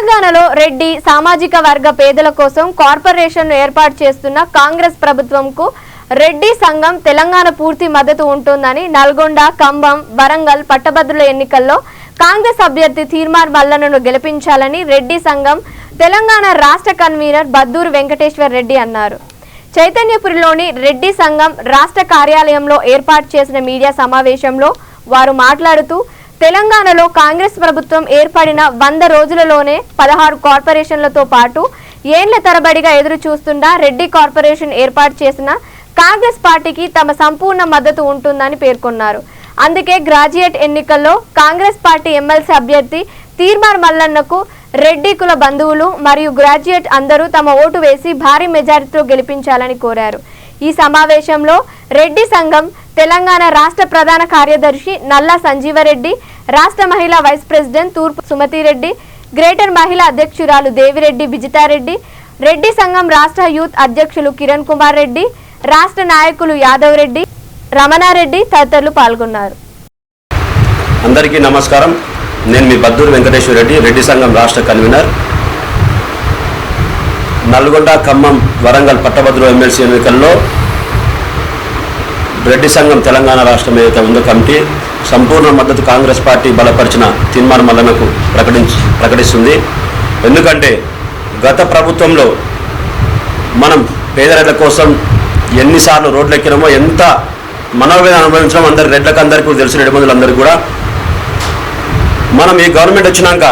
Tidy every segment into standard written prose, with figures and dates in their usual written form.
తెలంగాణలో రెడ్డి సామాజిక వర్గ పేదల కోసం కార్పొరేషన్ ఏర్పాటు చేస్తున్న కాంగ్రెస్ ప్రభుత్వంకు రెడ్డి సంఘం తెలంగాణ పూర్తి మద్దతు ఉంటుందని నల్గొండ, ఖమ్మం, వరంగల్ పట్టభద్రుల ఎన్నికల్లో కాంగ్రెస్ అభ్యర్థి తీర్మార్ మల్లన్నను గెలిపించాలని రెడ్డి సంఘం తెలంగాణ రాష్ట్ర కన్వీనర్ బద్దూరు వెంకటేశ్వర్ రెడ్డి అన్నారు. చైతన్యపురిలోని రెడ్డి సంఘం రాష్ట్ర కార్యాలయంలో ఏర్పాటు చేసిన మీడియా సమావేశంలో వారు మాట్లాడుతూ తెలంగాణలో కాంగ్రెస్ ప్రభుత్వం ఏర్పడిన 100 రోజులలోనే 16 కార్పొరేషన్లతో పాటు ఏళ్ల తరబడిగా ఎదురు చూస్తున్న రెడ్డి కార్పొరేషన్ ఏర్పాటు చేసిన కాంగ్రెస్ పార్టీకి తమ సంపూర్ణ మద్దతు ఉంటుందని పేర్కొన్నారు. అందుకే గ్రాడ్యుయేట్ ఎన్నికల్లో కాంగ్రెస్ పార్టీ ఎమ్మెల్సీ అభ్యర్థి తీర్మార్ మల్లన్నకు రెడ్డి కుల బంధువులు మరియు గ్రాడ్యుయేట్ అందరూ తమ ఓటు వేసి భారీ మెజారిటీతో గెలిపించాలని కోరారు. ఈ సమావేశంలో రెడ్డి సంఘం తెలంగాణ రాష్ట్ర ప్రధాన కార్యదర్శి నల్లా సంజీవరెడ్డి, రాష్ట్ర మహిళా వైస్ ప్రెసిడెంట్ తూర్పు సుమతిరెడ్డి, గ్రేటర్ మహిళా అధ్యక్షురాలు దేవిరెడ్డి విజితారెడ్డి, రెడ్డి సంఘం రాష్ట్ర యూత్ అధ్యక్షులు కిరణ్ కుమార్ రెడ్డి, రాష్ట్ర నాయకులు యాదవ్ రెడ్డి, రమణారెడ్డి తదితరులు పాల్గొన్నారు. అందరికీ నమస్కారం. నేను మీ బద్దూరు వెంకటేశ్వర రెడ్డి, రెడ్డి సంఘం రాష్ట్ర కన్వీనర్. నల్గొండ, ఖమ్మం, వరంగల్ పట్టభద్రుల ఎమ్మెల్సీ ఎన్నికల్లో రెడ్డి సంఘం తెలంగాణ రాష్ట్రం ఏదైతే ఉందో కమిటీ సంపూర్ణ మద్దతు కాంగ్రెస్ పార్టీ బలపరిచిన తీర్మార్ మల్లన్నకు ప్రకటిస్తుంది. ఎందుకంటే గత ప్రభుత్వంలో మనం పేదరెడ్ల కోసం ఎన్నిసార్లు రోడ్లు ఎక్కినామో, ఎంత మనోవేదన అనుభవించడం అందరికీ తెలిసిన రెడ్డిబంధువులందరికీ కూడా. మనం ఈ గవర్నమెంట్ వచ్చినాక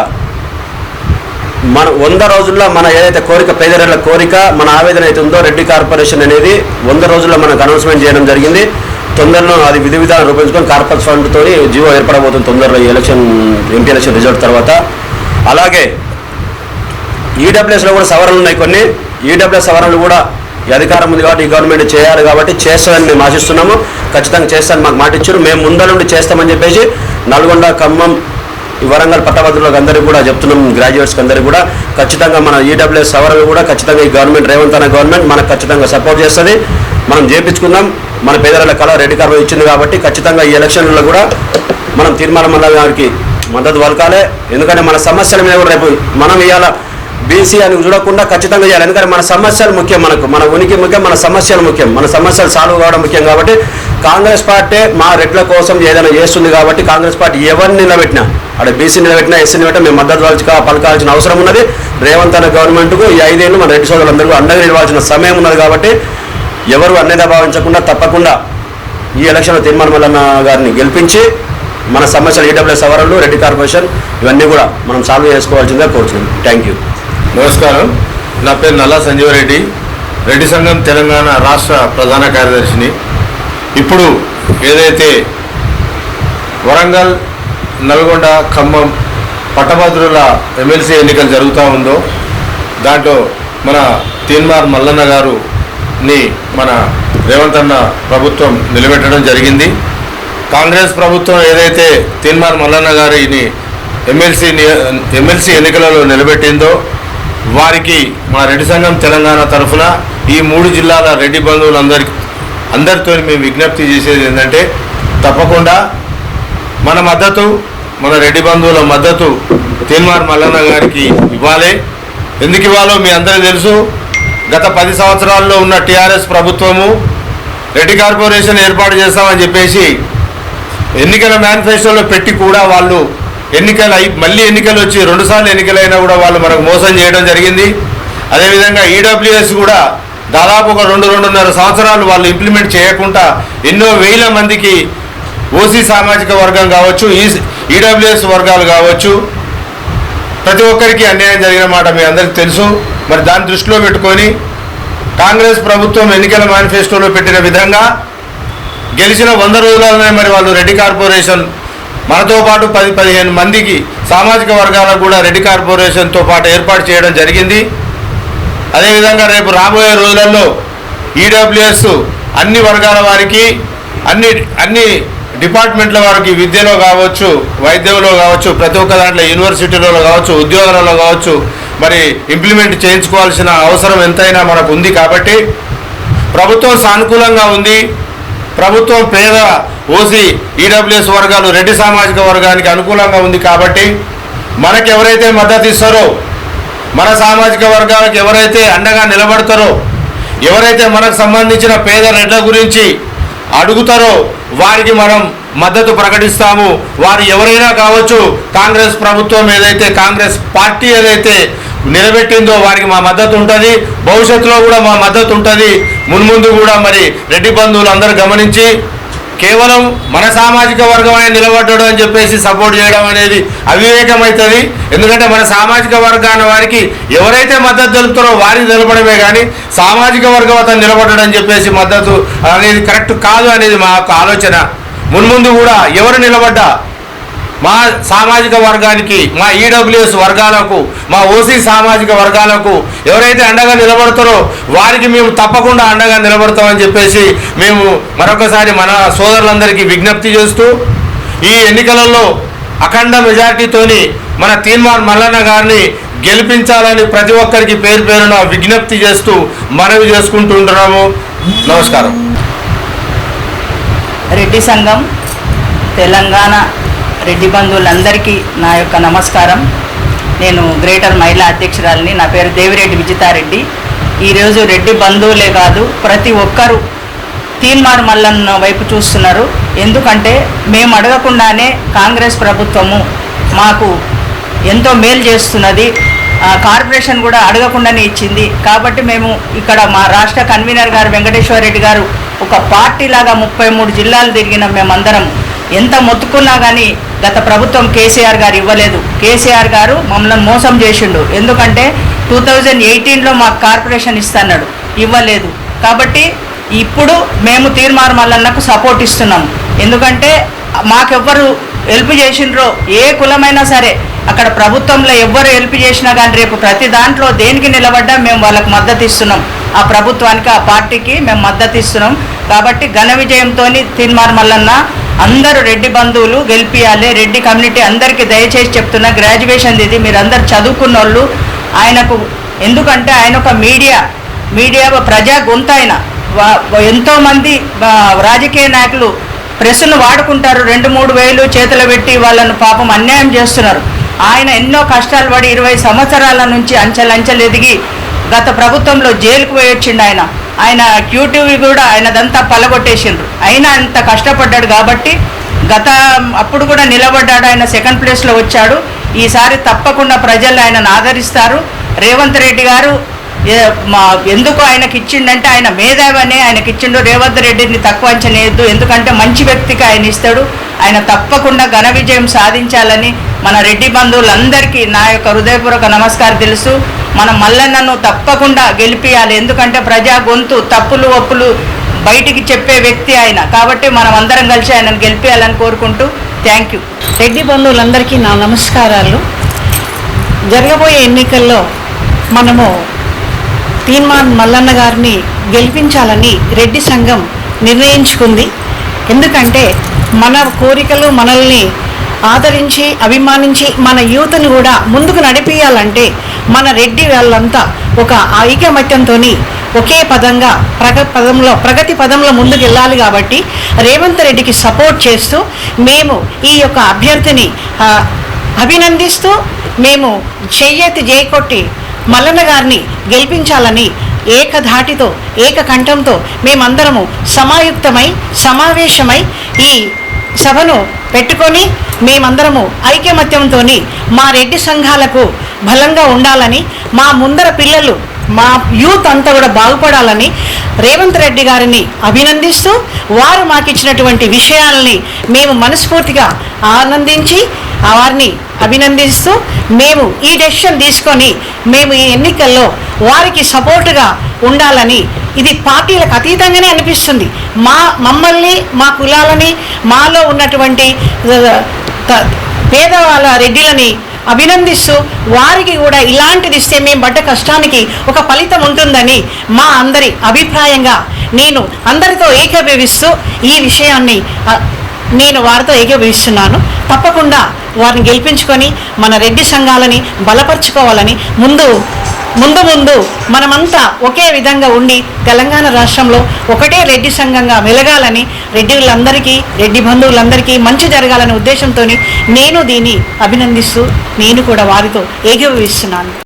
మన 100 రోజుల్లో మన ఏదైతే కోరిక, పేదరెడ్ల కోరిక, మన ఆవేదన అయితే ఉందో రెడ్డి కార్పొరేషన్ అనేది 100 రోజుల్లో మనకు అనౌన్స్మెంట్ చేయడం జరిగింది. తొందరలో అది విధి విధానం రూపొందించుకొని కార్పొరేట్ ఫండ్తో జీవో ఏర్పడబోతుంది తొందరలో ఎంపీ ఎలక్షన్ రిజల్ట్ తర్వాత. అలాగే ఈడబ్ల్యూఎస్లో కూడా సవరణలు ఉన్నాయి. కొన్ని ఈడబ్ల్యూఎస్ సవరణలు కూడా ఈ అధికారం ఉంది కాబట్టి ఈ గవర్నమెంట్ చేయాలి కాబట్టి చేస్తామని మేము ఆశిస్తున్నాము. ఖచ్చితంగా చేస్తామని మాకు మాట ఇచ్చారు. మేము ముందర నుండి చేస్తామని చెప్పేసి నల్గొండ, ఖమ్మం, ఈ వరంగల్ పట్టభద్రులకు అందరికీ కూడా చెప్తున్నాం. గ్రాడ్యుయేట్స్కి అందరికీ కూడా ఖచ్చితంగా మన ఈడబ్ల్యూఎస్ సవరణలు కూడా ఖచ్చితంగా ఈ గవర్నమెంట్, రేవంత్ అనే గవర్నమెంట్ మనకు ఖచ్చితంగా సపోర్ట్ చేస్తుంది. మనం చేయించుకుందాం. మన పేదల కళ రెడ్డి కార్పొరేషన్ ఇచ్చింది కాబట్టి ఖచ్చితంగా ఈ ఎలక్షన్లలో కూడా మనం తీర్మార్ మల్లన్న గారికి మద్దతు పలకాలి. ఎందుకంటే మన సమస్యల మీద కూడా రేపు మనం ఇవాళ బీసీ అని చూడకుండా ఖచ్చితంగా చేయాలి. ఎందుకంటే మన సమస్యలు ముఖ్యం, మన ఉనికి ముఖ్యం, మన సమస్యలు ముఖ్యం, మన సమస్యలు సాల్వ్ కావడం ముఖ్యం. కాబట్టి కాంగ్రెస్ పార్టీ మా రెడ్ల కోసం ఏదైనా చేస్తుంది కాబట్టి కాంగ్రెస్ పార్టీ ఎవరిని నిలబెట్టినా, అక్కడ బీసీ నిలబెట్టినా, ఎస్సీ నిలబెట్టినా మేము మద్దతు పలకాల్సిన అవసరం ఉన్నది. రేవంత్ అనే గవర్నమెంట్కు ఈ 5 ఏళ్ళు మన రెడ్డి సోదరులందరూ అండగా నిలవాల్సిన సమయం ఉన్నది. కాబట్టి ఎవరు అన్యదా భావించకుండా తప్పకుండా ఈ ఎలక్షన్లో తీర్మార్ మల్లన్న గారిని గెలిపించి మన సమస్యలు ఈడబ్ల్యూఎస్ సవరణలు, రెడ్డి కార్పొరేషన్ ఇవన్నీ కూడా మనం సాల్వ్ చేసుకోవాల్సిందిగా కోరుతున్నాం. Thank you. నమస్కారం. నా పేరు నల్లా సంజీవరెడ్డి, రెడ్డి సంఘం తెలంగాణ రాష్ట్ర ప్రధాన కార్యదర్శిని. ఇప్పుడు ఏదైతే వరంగల్, నల్గొండ, ఖమ్మం పట్టభద్రుల ఎమ్మెల్సీ ఎన్నికలు జరుగుతూ ఉందో దాంట్లో మన తీర్మార్ మల్లన్న గారుని మన రేవంత్ అన్న ప్రభుత్వం నిలబెట్టడం జరిగింది. కాంగ్రెస్ ప్రభుత్వం ఏదైతే తీర్మార్ మల్లన్న గారిని ఎమ్మెల్సీ ఎన్నికలలో నిలబెట్టిందో వారికి మా రెడ్డి సంఘం తెలంగాణ తరఫున ఈ 3 జిల్లాల రెడ్డి అందరితో మేము విజ్ఞప్తి చేసేది ఏంటంటే తప్పకుండా మన మద్దతు, మన రెడ్డి బంధువుల మద్దతు తీర్మార్ మల్లన్న గారికి ఇవ్వాలి. ఎందుకు ఇవ్వాలో మీ అందరికీ తెలుసు. గత 10 సంవత్సరాల్లో ఉన్న టీఆర్ఎస్ ప్రభుత్వము రెడ్డి కార్పొరేషన్ ఏర్పాటు చేస్తామని చెప్పేసి ఎన్నికల మేనిఫెస్టోలో పెట్టి కూడా వాళ్ళు మళ్ళీ ఎన్నికలు వచ్చి 2 సార్లు ఎన్నికలైనా కూడా వాళ్ళు మనకు మోసం చేయడం జరిగింది. అదేవిధంగా ఈడబ్ల్యూఎస్ కూడా దాదాపు ఒక 2-2.5 సంవత్సరాలు వాళ్ళు ఇంప్లిమెంట్ చేయకుండా ఎన్నో వేల మందికి ఓసీ సామాజిక వర్గం కావచ్చు, ఈడబ్ల్యూఎస్ వర్గాలు కావచ్చు, ప్రతి ఒక్కరికి అన్యాయం జరిగిన మాట మీ అందరికీ తెలుసు. మరి దాన్ని దృష్టిలో పెట్టుకొని కాంగ్రెస్ ప్రభుత్వం ఎన్నికల మేనిఫెస్టోలో పెట్టిన విధంగా గెలిచిన 100 రోజులనే మరి వాళ్ళు రెడ్డి కార్పొరేషన్ మనతో పాటు 10-15 మందికి సామాజిక వర్గాలకు కూడా రెడ్డి కార్పొరేషన్తో పాటు ఏర్పాటు చేయడం జరిగింది. అదేవిధంగా రేపు రాబోయే రోజులలో ఈడబ్ల్యూఎస్ అన్ని వర్గాల వారికి, అన్ని డిపార్ట్మెంట్ల వారికి, విద్యలో కావచ్చు, వైద్యంలో కావచ్చు, ప్రతి ఒక్క దాంట్లో యూనివర్సిటీలలో కావచ్చు, ఉద్యోగాలలో కావచ్చు మరి ఇంప్లిమెంట్ చేయించుకోవాల్సిన అవసరం ఎంతైనా మనకు ఉంది. కాబట్టి ప్రభుత్వం సానుకూలంగా ఉంది. ప్రభుత్వం పేద ఓసీ ఈడబ్ల్యూఎస్ వర్గాలు రెడ్డి సామాజిక వర్గానికి అనుకూలంగా ఉంది. కాబట్టి మనకు ఎవరైతే మద్దతు ఇస్తారో మన సామాజిక వర్గాలకు ఎవరైతే అండగా నిలబడతారో, ఎవరైతే మనకు సంబంధించిన పేద రెడ్ల గురించి అడుగుతారో వారికి మనం మద్దతు ప్రకటిస్తాము. వారు ఎవరైనా కావచ్చు, కాంగ్రెస్ ప్రభుత్వం ఏదైతే, కాంగ్రెస్ పార్టీ ఏదైతే నిలబెట్టిందో వారికి మా మద్దతు ఉంటుంది. భవిష్యత్తులో కూడా మా మద్దతు ఉంటుంది. మున్ముందు కూడా మరి రెడ్డి బంధువులు అందరూ గమనించి కేవలం మన సామాజిక వర్గం ఆయన నిలబడ్డాడు అని చెప్పేసి సపోర్ట్ చేయడం అనేది అవివేకమవుతుంది. ఎందుకంటే మన సామాజిక వర్గాల వారికి ఎవరైతే మద్దతు తెలుపుతారో వారికి నిలబడమే కానీ సామాజిక వర్గం అతను నిలబడ్డాడు అని చెప్పేసి మద్దతు అనేది కరెక్ట్ కాదు అనేది మా యొక్క ఆలోచన. మున్ముందు కూడా ఎవరు నిలబడ్డా మా సామాజిక వర్గానికి, మా ఈడబ్ల్యూఎస్ వర్గాలకు, మా ఓసీ సామాజిక వర్గాలకు ఎవరైతే అండగా నిలబడతారో వారికి మేము తప్పకుండా అండగా నిలబడతామని చెప్పేసి మేము మరొకసారి మన సోదరులందరికీ విజ్ఞప్తి చేస్తూ, ఈ ఎన్నికలలో అఖండ మెజార్టీతోని మన తీన్మార్ మల్లన్న గారిని గెలిపించాలని ప్రతి ఒక్కరికి పేరు పేరున విజ్ఞప్తి చేస్తూ మనవి చేసుకుంటుంటున్నాము. నమస్కారం. రెడ్డి సంఘం తెలంగాణ రెడ్డి బంధువులందరికీ నా యొక్క నమస్కారం. నేను గ్రేటర్ మహిళా అధ్యక్షురాలిని. నా పేరు దేవిరెడ్డి విజితారెడ్డి. ఈరోజు రెడ్డి బంధువులే కాదు, ప్రతి ఒక్కరూ తీన్మార్ మల్లన్న వైపు చూస్తున్నారు. ఎందుకంటే మేము అడగకుండానే కాంగ్రెస్ ప్రభుత్వము మాకు ఎంతో మేలు చేస్తున్నది. కార్పొరేషన్ కూడా అడగకుండానే ఇచ్చింది. కాబట్టి మేము ఇక్కడ మా రాష్ట్ర కన్వీనర్ గారు వెంకటేశ్వర రెడ్డి గారు ఒక పార్టీలాగా 33 జిల్లాలు తిరిగిన మేమందరం ఎంత మొత్తుకున్నా కానీ గత ప్రభుత్వం కేసీఆర్ గారు ఇవ్వలేదు. కేసీఆర్ గారు మమ్మల్ని మోసం చేసిండు. ఎందుకంటే 2018లో మాకు కార్పొరేషన్ ఇస్తున్నాడు, ఇవ్వలేదు. కాబట్టి ఇప్పుడు మేము తీన్మార్ మల్లన్నకు సపోర్ట్ ఇస్తున్నాం. ఎందుకంటే మాకెవ్వరు హెల్ప్ చేసిండ్రో, ఏ కులమైనా సరే అక్కడ ప్రభుత్వంలో ఎవ్వరు హెల్ప్ చేసినా కానీ రేపు ప్రతి దాంట్లో దేనికి నిలబడ్డా మేము వాళ్ళకు మద్దతు ఇస్తున్నాం. ఆ ప్రభుత్వానికి, ఆ పార్టీకి మేము మద్దతు ఇస్తున్నాం. కాబట్టి ఘన విజయంతో తీన్మార్ మల్లన్న అందరూ రెడ్డి బంధువులు గెలిపియాలి. రెడ్డి కమ్యూనిటీ అందరికీ దయచేసి చెప్తున్నా, గ్రాడ్యుయేషన్ ఇది, మీరు అందరు చదువుకున్న వాళ్ళు. ఆయనకు ఎందుకంటే ఆయన ఒక మీడియా ప్రజా గొంతు. ఆయన ఎంతోమంది రాజకీయ నాయకులు ప్రెస్ను వాడుకుంటారు, 2-3 వేలు చేతులు పెట్టి వాళ్ళను పాపం అన్యాయం చేస్తున్నారు. ఆయన ఎన్నో కష్టాలు పడి 20 సంవత్సరాల నుంచి అంచెలంచెలు ఎదిగి గత ప్రభుత్వంలో జైలుకు పోయొచ్చిండు. ఆయన క్యూటీవీ కూడా ఆయనదంతా పలగొట్టేసిండ్రు. అయినా అంత కష్టపడ్డాడు కాబట్టి అప్పుడు కూడా నిలబడ్డాడు. ఆయన సెకండ్ ప్లేస్లో వచ్చాడు. ఈసారి తప్పకుండా ప్రజలు ఆయనను ఆదరిస్తారు. రేవంత్ రెడ్డి గారు ఎందుకు ఆయనకి ఇచ్చిండంటే ఆయన మేధావనే ఆయనకి ఇచ్చిండు. రేవంత్ రెడ్డిని తక్కువ అంచనేయద్దు, ఎందుకంటే మంచి వ్యక్తికి ఆయన ఇస్తాడు. ఆయన తప్పకుండా ఘన విజయం సాధించాలని మన రెడ్డి బంధువులందరికీ నా యొక్క హృదయపూర్వక నమస్కారం తెలుసు. మన మల్లన్నను తప్పకుండా గెలిపియాలి. ఎందుకంటే ప్రజా గొంతు, తప్పులు ఒప్పులు బయటికి చెప్పే వ్యక్తి ఆయన. కాబట్టి మనం అందరం కలిసి ఆయనను గెలిపియాలని కోరుకుంటూ థ్యాంక్ యూ. రెడ్డి బంధువులందరికీ నా నమస్కారాలు. జరగబోయే ఎన్నికల్లో మనము తీన్మార్ మల్లన్న గారిని గెలిపించాలని రెడ్డి సంఘం నిర్ణయించుకుంది. ఎందుకంటే మన కోరికలు మనల్ని ఆదరించి అభిమానించి మన యూత్ని కూడా ముందుకు నడిపించాలంటే మన రెడ్డి వాళ్ళంతా ఒక ఐకమత్యంతో ఒకే పదంగా ప్రగతి పదంలో ముందుకు వెళ్ళాలి. కాబట్టి రేవంత్ రెడ్డికి సపోర్ట్ చేస్తూ మేము ఈ యొక్క అభ్యర్థిని అభినందిస్తూ మేము చెయ్యెత్తి జైకొట్టి మల్లన్న గారిని గెలిపించాలని ఏకధాటితో ఏకకంఠంతో మేమందరము సమావేశమై ఈ సభను పెట్టుకొని మేమందరము ఐకమత్యంతో మా రెడ్డి సంఘాలకు బలంగా ఉండాలని, మా ముందర పిల్లలు, మా యూత్ అంతా కూడా బాగుపడాలని రేవంత్ రెడ్డి గారిని అభినందిస్తూ, వారు మాకు ఇచ్చినటువంటి విషయాలని మేము మనస్ఫూర్తిగా ఆనందించి వారిని అభినందిస్తూ మేము ఈ డెసిషన్ తీసుకొని మేము ఈ ఎన్నికల్లో వారికి సపోర్టుగా ఉండాలని, ఇది పార్టీలకు అతీతంగానే అనిపిస్తుంది. మమ్మల్ని, మా కులాలని, మాలో ఉన్నటువంటి పేదవాళ్ళ రెడ్డిలని అభినందిస్తూ వారికి కూడా ఇలాంటిది ఇస్తే మేము పడ్డ కష్టానికి ఒక ఫలితం ఉంటుందని మా అందరి అభిప్రాయంగా నేను అందరితో ఏకీభవిస్తూ ఈ విషయాన్ని నేను వారితో ఏకీభవిస్తున్నాను. తప్పకుండా వారిని గెలిపించుకొని మన రెడ్డి సంఘాలని బలపరుచుకోవాలని, ముందు మనమంతా ఒకే విధంగా ఉండి తెలంగాణ రాష్ట్రంలో ఒకటే రెడ్డి సంఘంగా మెలగాలని, రెడ్డిలందరికీ, రెడ్డి బంధువులందరికీ మంచి జరగాలనే ఉద్దేశంతో నేను దీన్ని అభినందిస్తూ నేను కూడా వారితో ఏకీభవిస్తున్నాను.